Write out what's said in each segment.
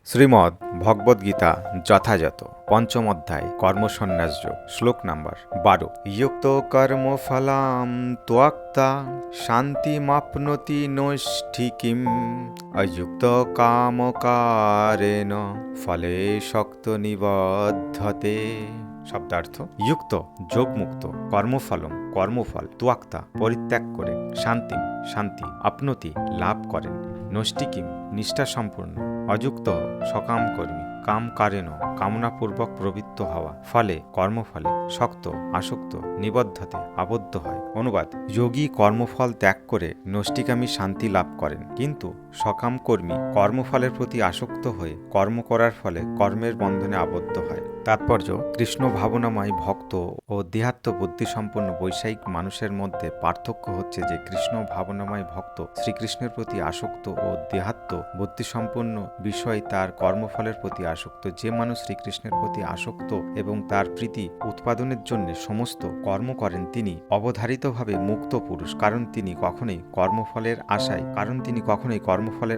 শ্রীমদ্ ভগবদ্গীতা যথাযথ পঞ্চম অধ্যায় কর্মসন্ন্যাস যোগ শ্লোক নাম্বার 12 যুক্ত কর্মফলাম ত্যক্তা শান্তিমাপ্নোতি নৈষ্ঠিকীম অযুক্ত কামকারেণ ফলে শক্ত নিবদ্ধতে। শব্দার্থ: যুক্ত যোগমুক্ত, কর্মফলম কর্মফল, ত্যাক্তা পরিত্যাগ করে, শান্তি শান্তি, আপনতি লাভ করেন, নৈষ্ঠিকীম নিষ্ঠা সম্পূর্ণ, অযুক্ত সকাম কর্মী, কাম কারেণ কামনাপূর্বক প্রবৃত্ত হওয়া, ফলে কর্মফলে শক্ত আসক্ত, নিবদ্ধতে আবদ্ধ হয়। অনুবাদ: যোগী কর্মফল ত্যাগ করে নৈষ্ঠিকামী শান্তি লাভ করেন, কিন্তু সকাম কর্মী কর্মফলের প্রতি আসক্ত হয়ে কর্ম করার ফলে কর্মের বন্ধনে আবদ্ধ হয়। তাৎপর্য: কৃষ্ণ ভাবনাময় ভক্ত ও দেহাত্ম বুদ্ধিসম্পন্ন বৈষয়িক মানুষের মধ্যে পার্থক্য হচ্ছে যে কৃষ্ণ ভাবনাময় ভক্ত শ্রীকৃষ্ণের প্রতি আসক্ত ও দেহাত্ম বুদ্ধিসম্পন্ন বিষয় তার কর্মফলের প্রতি আসক্ত। যে মানুষ শ্রীকৃষ্ণের প্রতি আসক্ত এবং তার প্রীতি উৎপাদনের জন্য সমস্ত কর্ম করেন তিনি অবধারিতভাবে মুক্ত পুরুষ, কারণ তিনি কখনোই কর্মফলের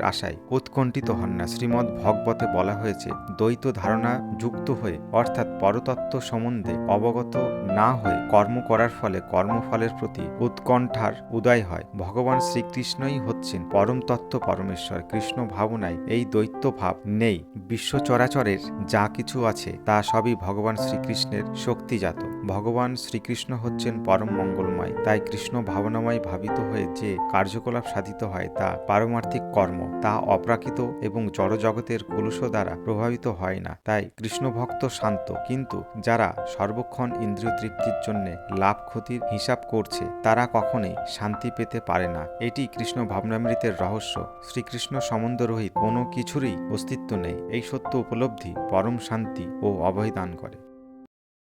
আশায় উৎকণ্ঠিত হন না। শ্রীমদ্ ভগবতে বলা হয়েছে, দ্বৈত ধারণা যুক্ত হয়ে অর্থাৎ পরতত্ত্ব সম্বন্ধে অবগত না হয়ে কর্ম করার ফলে কর্মফলের প্রতি উৎকণ্ঠার উদয় হয়। ভগবান শ্রীকৃষ্ণই হচ্ছেন পরম তত্ত্ব পরমেশ্বর। কৃষ্ণ ভাবনায় এই দ্বৈত ভাব নেই। বিশ্ব চরাচরের যা কিছু আছে তা সবই ভগবান শ্রীকৃষ্ণের শক্তিজাত। ভগবান শ্রীকৃষ্ণ হচ্ছেন পরম মঙ্গলময়। তাই কৃষ্ণ ভাবনাময় ভাবিত হয়ে যে কার্যকলাপ সাধিত হয় তা পারমার্থিক কর্ম, তা অপ্রাকৃত এবং জড়জগতের কলুষ দ্বারা প্রভাবিত হয় না। তাই কৃষ্ণ ভক্ত শান্ত, কিন্তু যারা সর্বক্ষণ ইন্দ্রিয় তৃপ্তির জন্য লাভ ক্ষতির হিসাব করছে তারা কখনোই শান্তি পেতে পারে না। এটি কৃষ্ণ ভাবনামৃতের রহস্য। শ্রীকৃষ্ণ সম্বন্ধরহিত কোনো কিছুরই অস্তিত্ব নেই। এই সত্য উপলব্ধি পরম শান্তি ও অভয় দান করে।